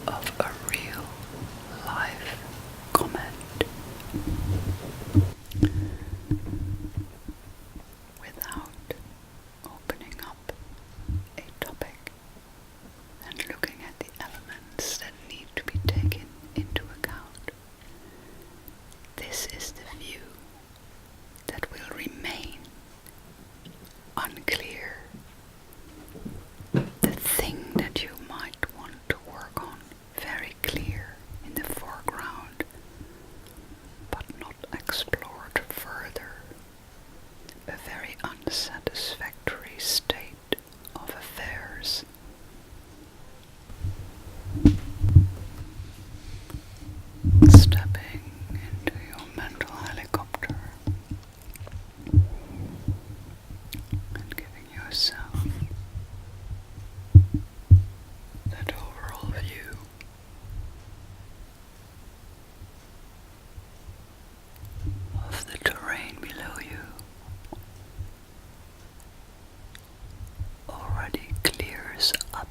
of a real life comment. Without opening up a topic and looking at the elements that need to be taken into account. This is the view that will remain unclear. The thing that you might want to work on very clear in the foreground, but not explored further. A very unsatisfactory state of affairs. Stepping into your mental helicopter and giving yourself that overall view of the terrain below you already clears up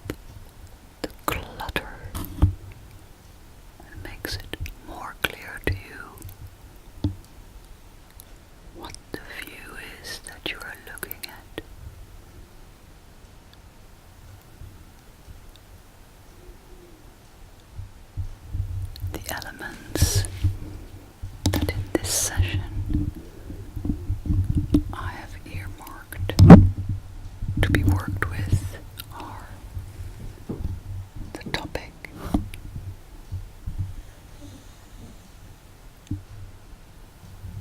the clutter and makes it more clear to you what the view is that you are looking at. The elements that in this session I have earmarked to be worked with are the topic,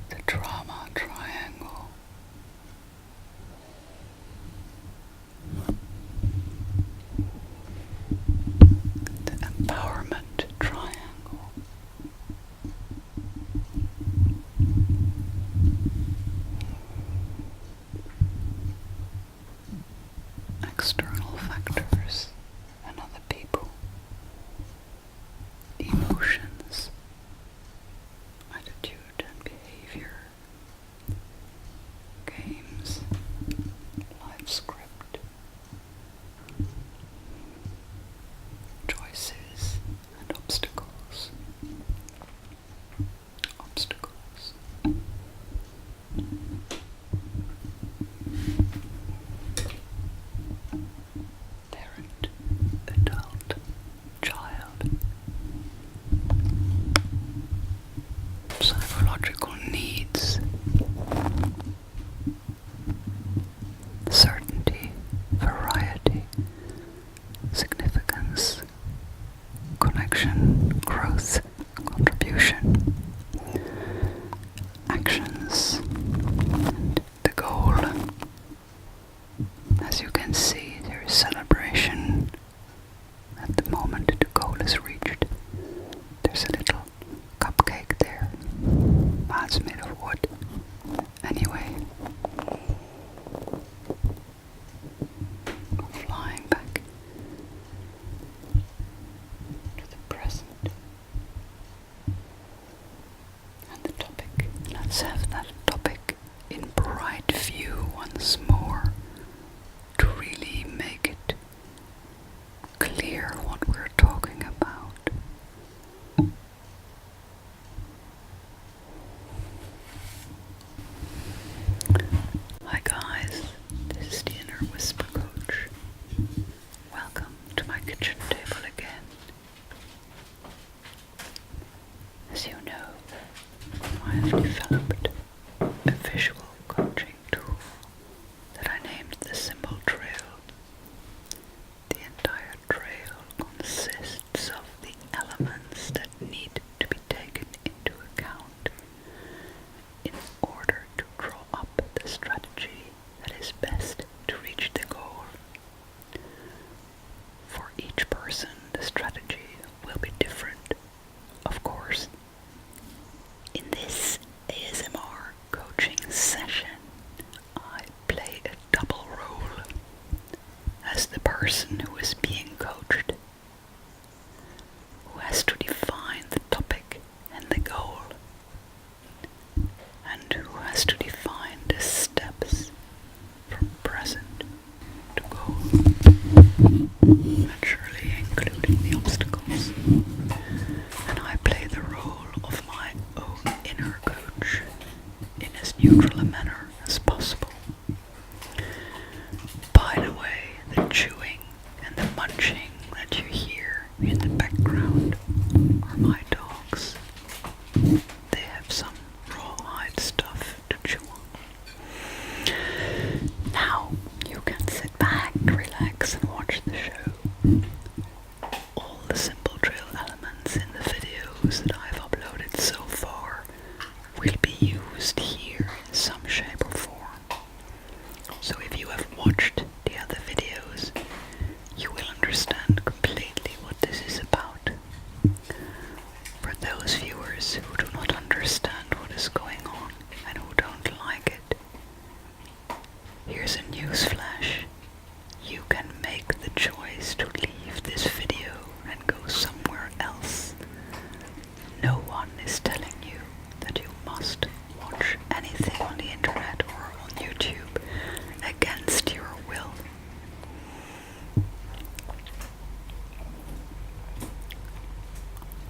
the drama triangle, the empowerment triangle, neutral a manner as possible. By the way, the chewing and the munching that you hear in the background are my dogs. They have some rawhide stuff to chew on. Now you can sit back, relax and watch the show. All the simple drill elements in the videos that I've uploaded so far will be used here in some shape or form. So if you have watched the other videos, you will understand completely what this is about. For those viewers who do not understand what is going on and who don't like it, here's a newsflash. You can make the choice to leave this video and go somewhere else. No one is telling you that you must watch anything on the internet or on YouTube against your will.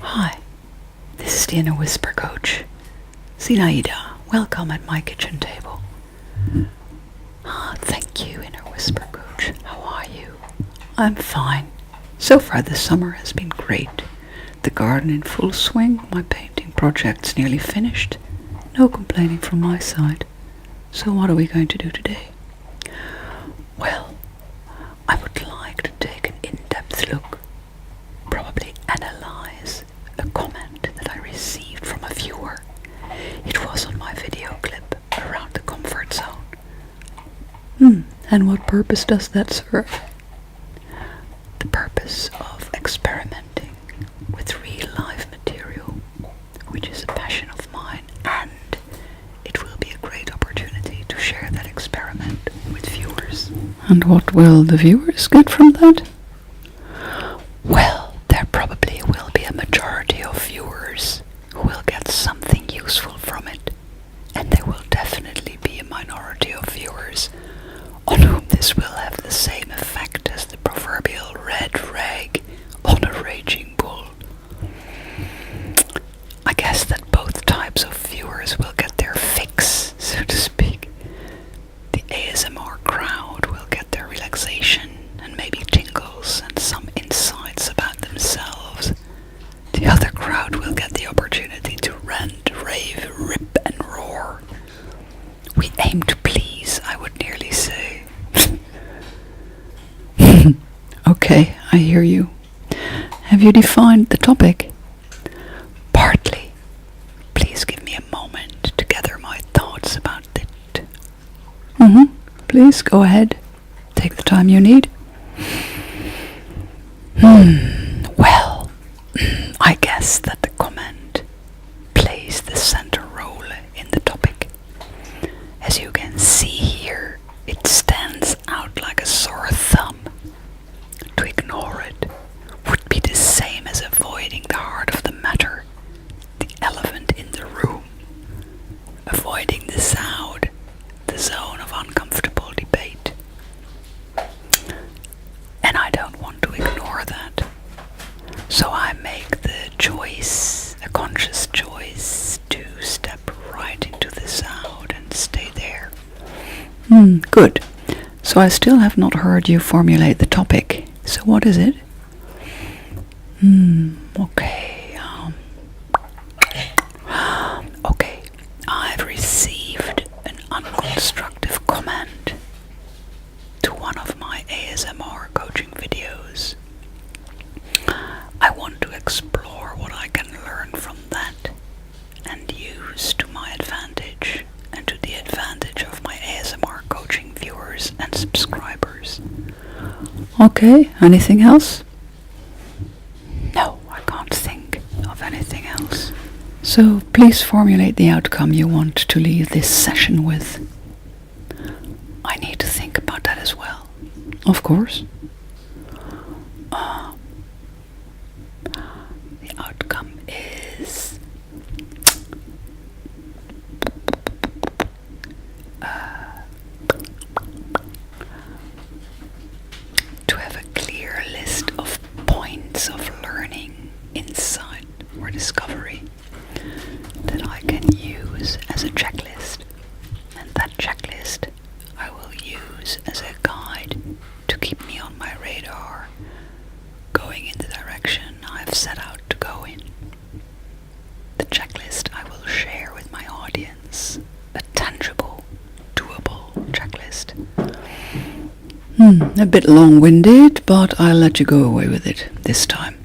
Hi, this is the Inner Whisper Coach, Zinaida. Welcome at my kitchen table. Thank you, Inner Whisper Coach. How are you? I'm fine. So far this summer has been great. The garden in full swing, my painting project's nearly finished. No complaining from my side. So what are we going to do today? Well, I would like to take an in-depth look, probably analyze a comment that I received from a viewer. It was on my video clip around the comfort zone. And what purpose does that serve? The purpose of experimenting with real life material, which is a passion of mine, and it will be a great opportunity to share that experiment with viewers. And what will the viewers get from that? Well, there probably will be a majority of viewers who will get something useful from it, and there will definitely be a minority of viewers on whom this will have the same effect as the proverbial red rag on a raging bull. I guess that both types of viewers will get their fix, so to speak. The ASMR crowd will get their relaxation and maybe tingles and some insights about themselves. The other crowd will get the opportunity to rant, rave, rip and roar. We aim to please, I would nearly say. Okay, I hear you. Have you defined the topic? Partly. Please give me a moment to gather my thoughts about it. Please go ahead. Take the time you need. Well, I guess that the comment plays the center role in the topic. As you can see here, it stands out like a sore thumb. To ignore it would be the same as avoiding the heart of the matter, the elephant in the room, avoiding the sound, the zone of uncomfortable debate. And I don't want to ignore that. So I make the choice, a conscious choice, to step right into the sound and stay there. Good. So I still have not heard you formulate the topic. So what is it? Okay. Okay. I've received an unconstructive comment to one of my ASMR coaching videos. I want to explore what I can learn from that and use to my advantage and to the advantage of my ASMR coaching viewers and subscribers. Okay, anything else? No, I can't think of anything else. So please formulate the outcome you want to leave this session with. I need to think about that as well. Of course. The outcome is to have a clear list of points of learning, insight, or discovery that I can use as a checklist A bit long-winded, but I'll let you go away with it this time.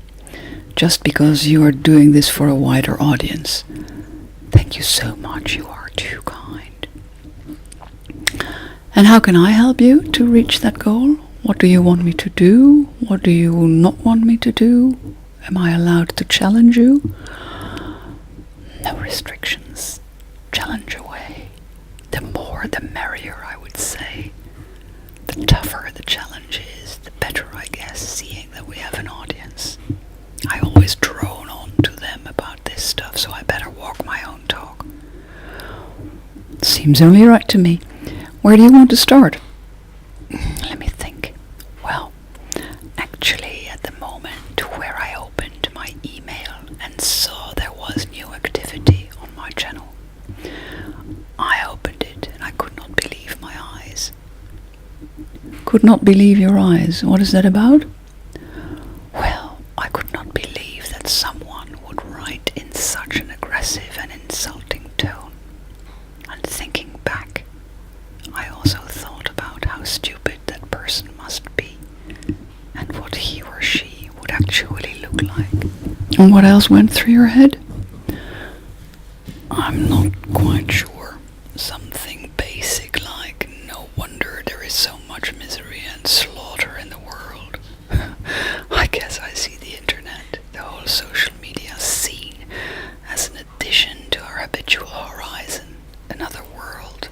Just because you are doing this for a wider audience. Thank you so much, you are too kind. And how can I help you to reach that goal? What do you want me to do? What do you not want me to do? Am I allowed to challenge you? No restrictions. Challenge away. The more the merrier, I would say. The tougher the challenge is, the better, I guess, seeing that we have an audience. I always drone on to them about this stuff, so I better walk my own talk. Seems only right to me. Where do you want to start? Let me think. Well, actually, at the moment where I opened my email and saw there was new activity on my channel, I opened it and I could not believe my eyes. Could not believe your eyes? What is that about? Well, I could not believe that someone would write in such an aggressive and insulting tone. And thinking back, I also thought about how stupid that person must be, and what he or she would actually look like. And what else went through your head? I'm not quite sure. Something basic like, no wonder there is so much misery and slaughter in the world. I guess I see the internet, the whole social media scene, as an addition to our habitual horizon, another world,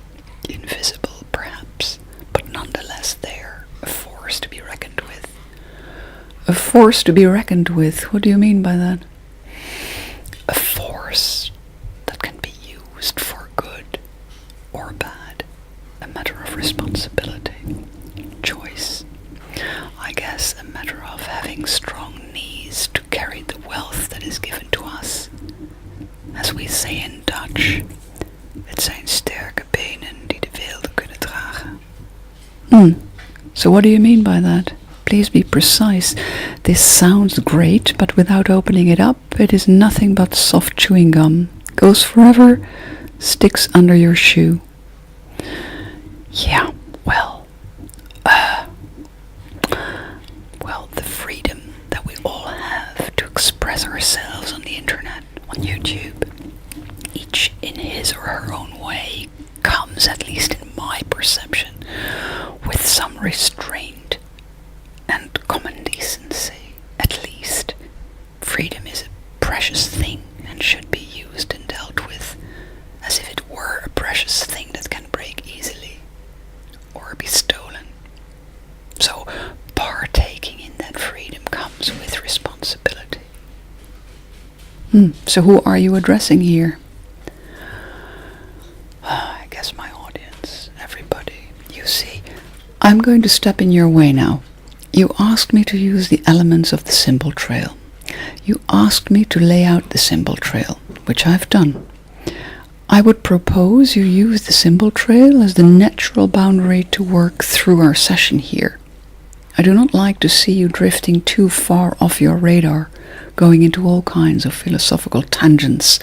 invisible perhaps, but nonetheless there, a force to be reckoned with. A force to be reckoned with? What do you mean by that? A force that can be used for good or bad, a matter of responsibility, choice. I guess a matter of having strong knees to carry the wealth that is given to us. As we say in Dutch, het zijn sterke benen die de wereld kunnen dragen. So what do you mean by that? Please be precise. This sounds great, but without opening it up, it is nothing but soft chewing gum. Goes forever, sticks under your shoe. Yeah, well, the freedom that we all have to express ourselves on the internet, on YouTube, each in his or her own way, comes, at least in my perception, with some restraint and common decency. At least, freedom is a precious thing and should be used and dealt with as if it were a precious thing that can break easily or be stolen. So, partaking in that freedom comes with responsibility. So who are you addressing here? I guess my audience, everybody. You see, I'm going to step in your way now. You asked me to use the elements of the symbol trail. You asked me to lay out the symbol trail, which I've done. I would propose you use the symbol trail as the natural boundary to work through our session here. I do not like to see you drifting too far off your radar, going into all kinds of philosophical tangents.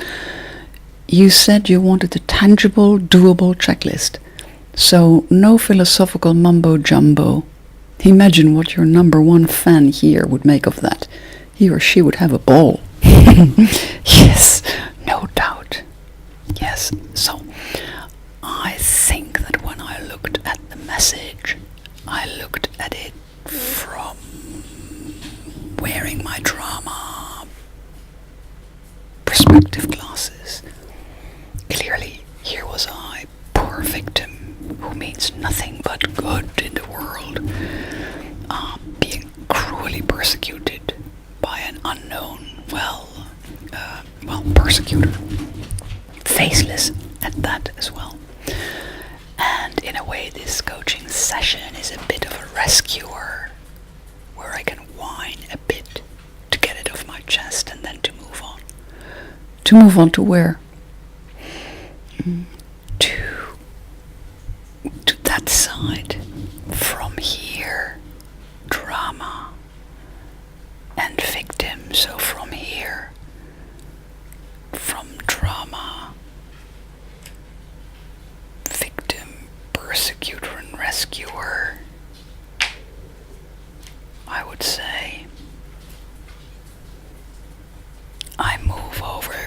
You said you wanted a tangible, doable checklist, so no philosophical mumbo-jumbo. Imagine what your number one fan here would make of that. He or she would have a ball. Yes, no doubt. Yes, so I think that when I looked at the message, I looked at it from wearing my drama perspective glasses. Clearly, here was I, poor victim, who means nothing but good in the world, being cruelly persecuted by an unknown, persecutor. Faceless at that as well. And in a way, this coaching session is a bit of a rescuer, where I can whine a bit to get it off my chest and then to move on. To move on to where? To that side. From here, drama and victim. So from here, from drama, victim, persecutor and rescuer,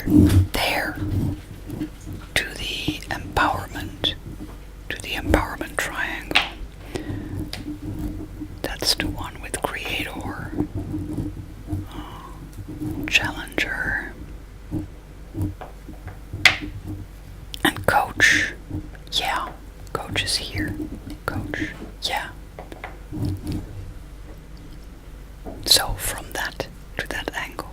there to the empowerment triangle. That's the one with creator, challenger, and coach. Yeah, coach is here. Coach, yeah. So from that to that angle.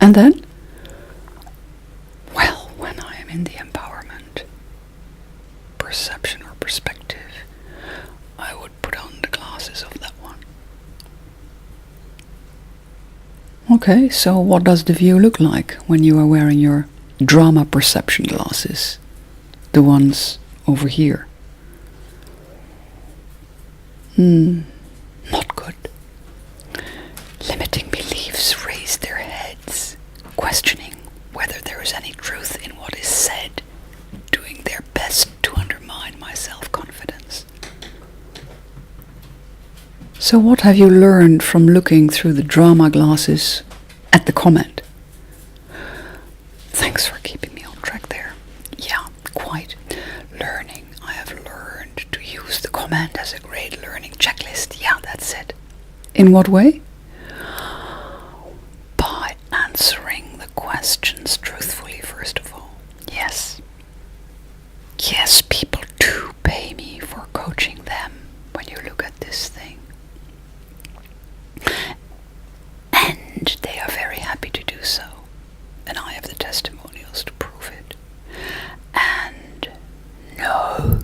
And then, well, when I am in the empowerment perception or perspective, I would put on the glasses of that one. Okay, so what does the view look like when you are wearing your drama perception glasses? The ones over here. Not good. Limiting beliefs raise their heads, questioning whether there is any truth in what is said, doing their best to undermine my self-confidence. So what have you learned from looking through the drama glasses at the comment? Thanks for keeping me on track there. Yeah, quite. Learning. I have learned to use the comment as a great learning checklist. Yeah, that's it. In what way? By answering the questions truthfully, first of all. Yes. Yes, people do pay me for coaching them when you look at this thing. And they are very happy to do so. And I have the testimonials to prove it. And no,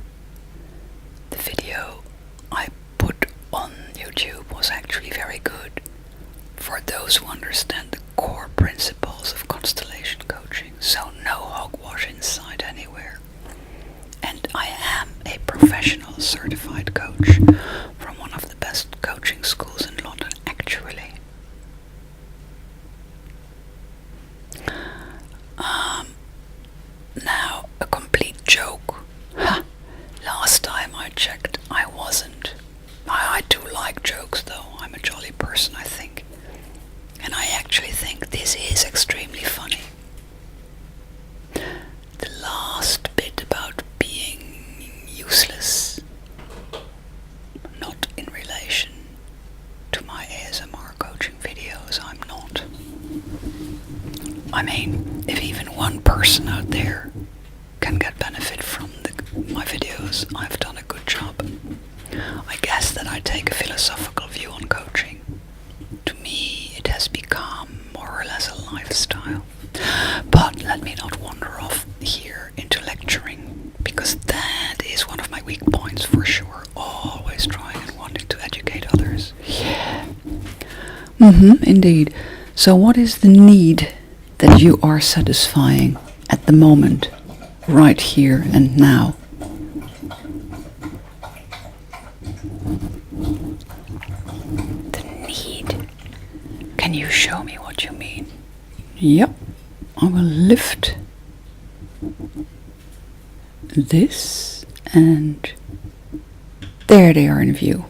the video I put on YouTube was actually very good for those who understand the core principles of constellation coaching. So no hogwash inside anywhere. And I am a professional certified coach from one of the best coaching schools in London, actually. Now, a complete joke. Last time I checked, I wasn't. I do like jokes, though. I'm a jolly person, I think. And I actually think this is extremely funny. The last bit about being useless, not in relation to my ASMR coaching videos, I'm not. I mean, if even one person out there can get benefit from my videos, I've done a good job. I guess that I take a philosophical view on coaching. To me, it has become more or less a lifestyle. But let me not wander off here into lecturing, because that is one of my weak points for sure. Always trying and wanting to educate others. Yeah. Indeed. So what is the need that you are satisfying at the moment, right here and now? The need. Can you show me what you mean? Yep. I will lift this, and there they are in view.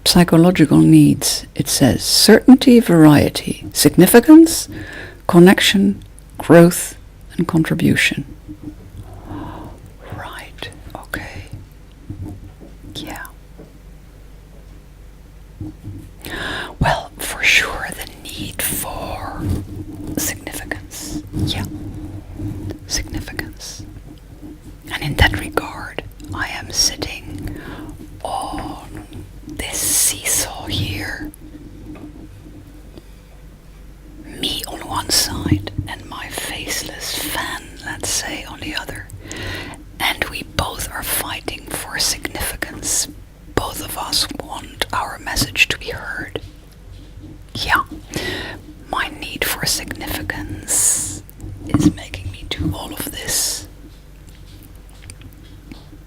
Psychological needs, it says certainty, variety, significance, connection, growth, and contribution. Right, okay. Yeah. Well, for sure the need for significance. Yeah. Significance. And in that regard, I am sitting on this seesaw here. Me on one side and my faceless fan, let's say, on the other. And we both are fighting for significance. Both of us want our message to be heard. Yeah, my need for significance is making me do all of this.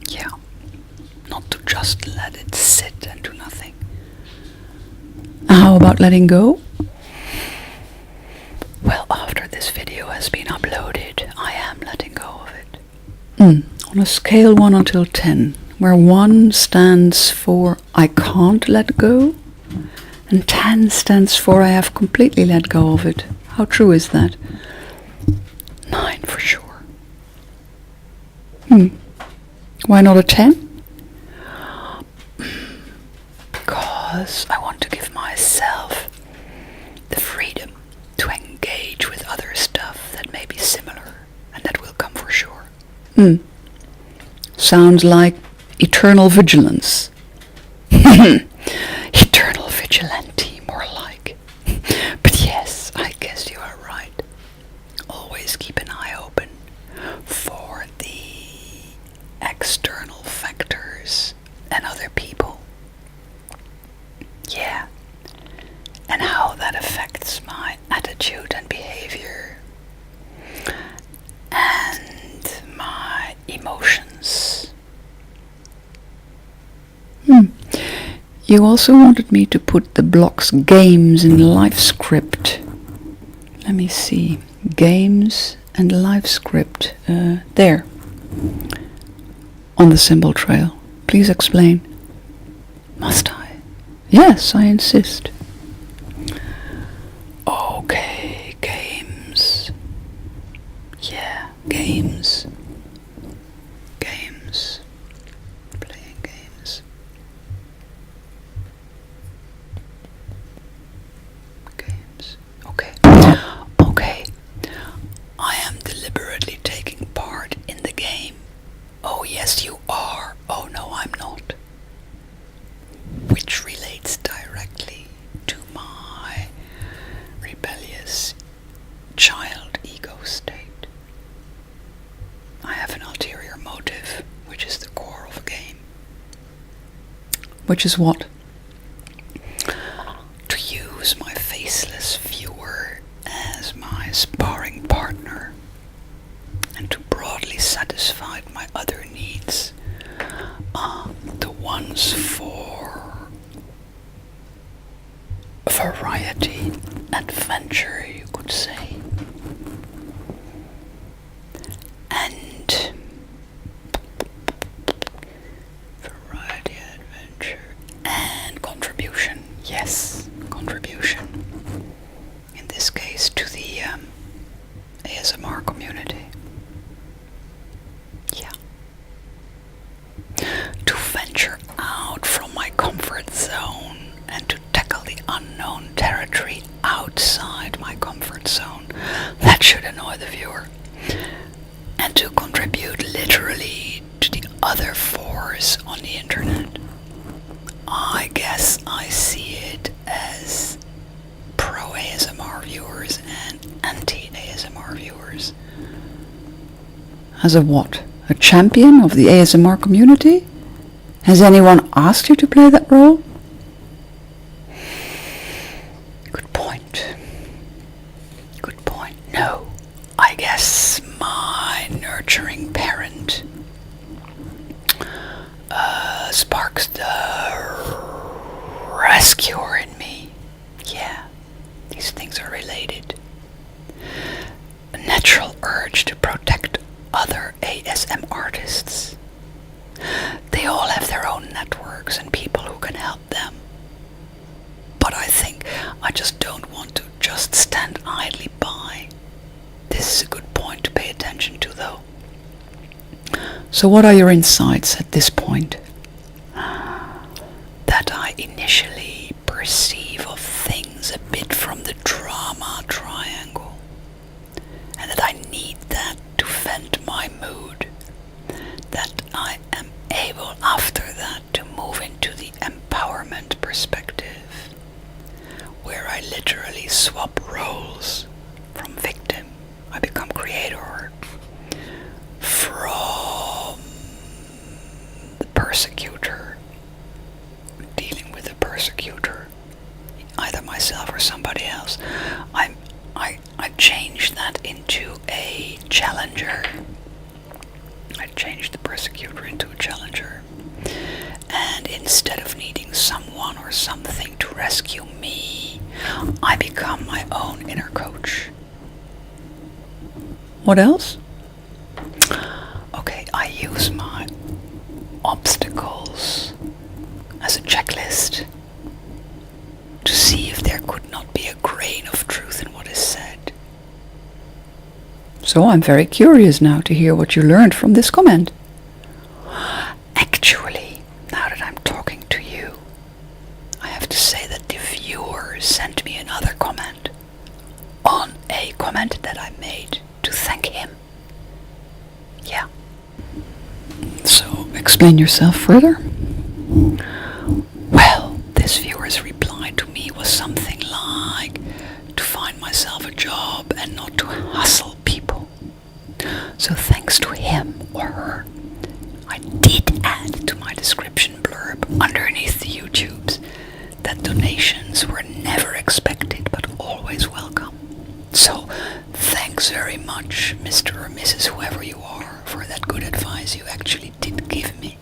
Yeah, not to just let it sit and do nothing. How about letting go? Well, after this video has been uploaded, I am letting go of it. On a scale 1 until 10, where 1 stands for I can't let go, and 10 stands for I have completely let go of it. How true is that? 9 for sure. Why not a 10? Because I want to give myself the freedom to engage with other stuff that may be similar, and that will come for sure. Sounds like eternal vigilance. Eternal vigilante, more like. But yes, I guess you are right. Always keep an eye open for the external factors and other people. Yeah. And how that affects my attitude and behavior. And my emotions. You also wanted me to put the blocks games in live script. Let me see. Games and live script. There. On the symbol trail. Please explain. Must I? Yes, I insist. Okay, games. Yeah, games. Games. Playing games. Games. Okay. Okay. I am deliberately taking part in the game. Oh, yes, you are. Oh, no, I'm not. Which relates directly to my rebellious child ego state. I have an ulterior motive, which is the core of a game. Which is what? To use my faceless viewer as my sparring partner, and to broadly satisfy my other needs, the ones for variety, adventure, you could say, and variety, adventure, and contribution. Yes, contribution. In this case, to the ASMR community. Yeah. To venture out from my comfort zone and to tackle the unknown territory outside my comfort zone. That should annoy the viewer. And to contribute literally to the other force on the internet. I guess I see it as pro-ASMR viewers and anti-ASMR viewers. As a what? A champion of the ASMR community? Has anyone asked you to play that role? Good point. Good point. No. I guess my nurturing parent sparks the rescuer in me. Yeah, these things are related. A natural urge to protect other ASMR-tists. They all have their own networks and people who can help them. But I think I just don't want to just stand idly by. This is a good point to pay attention to, though. So what are your insights at this point? That I initially perceive of things a bit from the drama triangle, and that I need that to vent my mood, that I am able after that to move into the empowerment perspective, where I literally swap roles. From victim, I become creator. From the persecutor, dealing with the persecutor, either myself or somebody else, I change that into a challenger. I change the persecutor into a challenger. And instead of needing someone or something to rescue me, I become my own inner coach. What else? Okay, I use my obstacles as a checklist to see if there could not be a grain of truth in what is said. So I'm very curious now to hear what you learned from this comment. Actually, now that I'm talking to you, I have to say that the viewer sent me another comment on a comment that I made to thank him. Yeah. So, explain yourself further. Well, this viewer's reply to me was something like to find myself a job and not to hustle people. So thanks to him or her, I did add to my description blurb underneath the YouTubes that donations were never expected but always welcome. So thanks very much, Mr. or Mrs. whoever you are, for that good advice you actually did give me.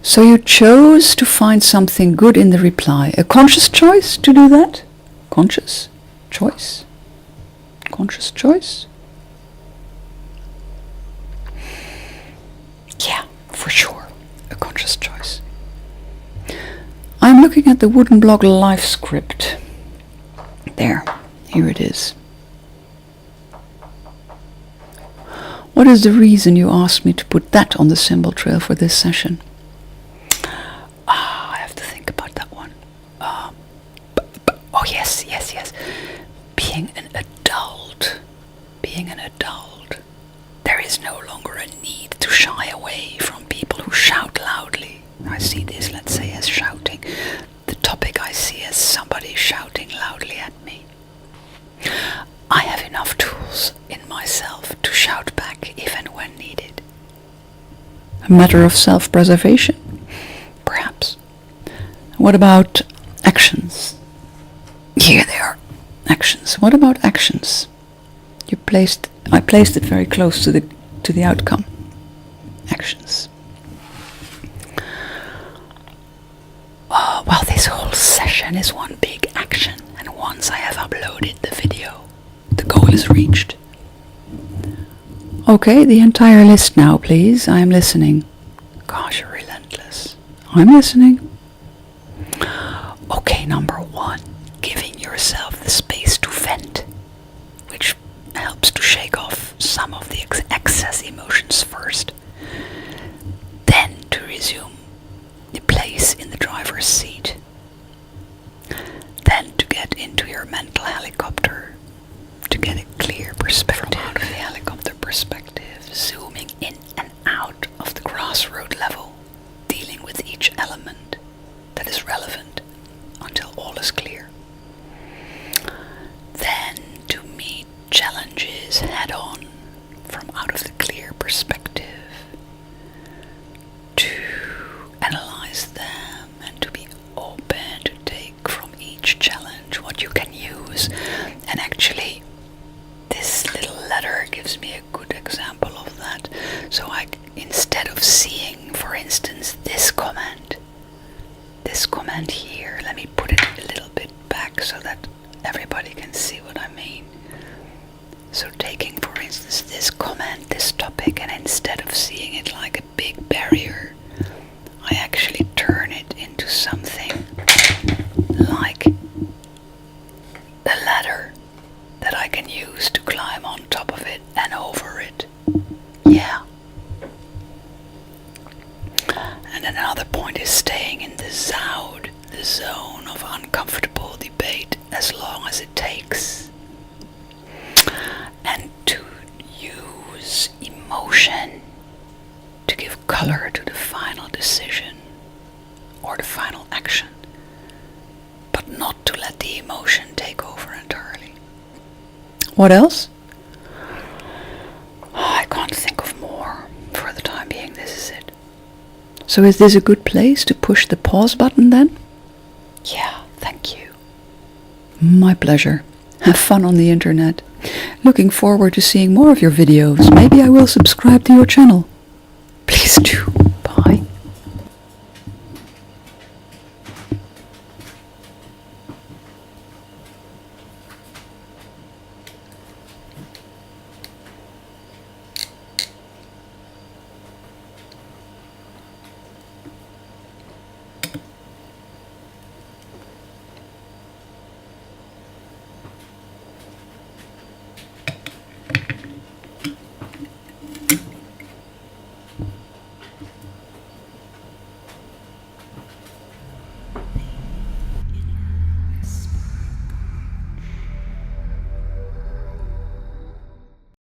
So you chose to find something good in the reply. A conscious choice to do that? Conscious choice? Conscious choice? Yeah, for sure. A conscious choice. I'm looking at the wooden block live script. There, here it is. What is the reason you asked me to put that on the symbol trail for this session? I have to think about that one. Oh yes. Being an adult. There is no longer a need to shy away from people who shout loudly. I see this, let's say, as shouting. The topic I see as somebody shouting loudly at me. I have enough tools in myself to shout back if and when needed. A matter of self-preservation? Perhaps. What about actions? Here they are. Actions. What about actions? I placed it very close to the outcome. Actions. Well, this whole session is one big action, and once I have uploaded the video, the goal is reached. Okay, the entire list now, please. I am listening. Gosh, you're relentless. I'm listening. Okay, number 1, giving yourself the space to vent, which helps to shake off some of the excess emotions first. Then to resume the place in the driver's seat. Then to get into your mental helicopter, to get a clear perspective. From out of the helicopter perspective, zooming in and out of the grassroot level, dealing with each element that is relevant until all is clear. Then to meet challenges head on from out of the clear perspective, to analyze them and to be open to take from each challenge what you can use. And actually, this little letter gives me a good example of that. So instead of seeing, for instance, this comment here, let me put it a little bit back so that everybody can see what I mean. So taking, for instance, this comment, this topic, and instead of seeing it like a big barrier, I actually turn it into something like a ladder that I can use to climb on top of it and over it. Yeah. And another point is staying in the zone of uncomfortable debate as long as it takes. And to use emotion to give color to the final decision or the final action, but not to let the emotion take over entirely. What else? I can't think of more. For the time being, this is it. So is this a good place to push the pause button then? Yeah, thank you. My pleasure. Have fun on the internet. Looking forward to seeing more of your videos. Maybe I will subscribe to your channel. Please do.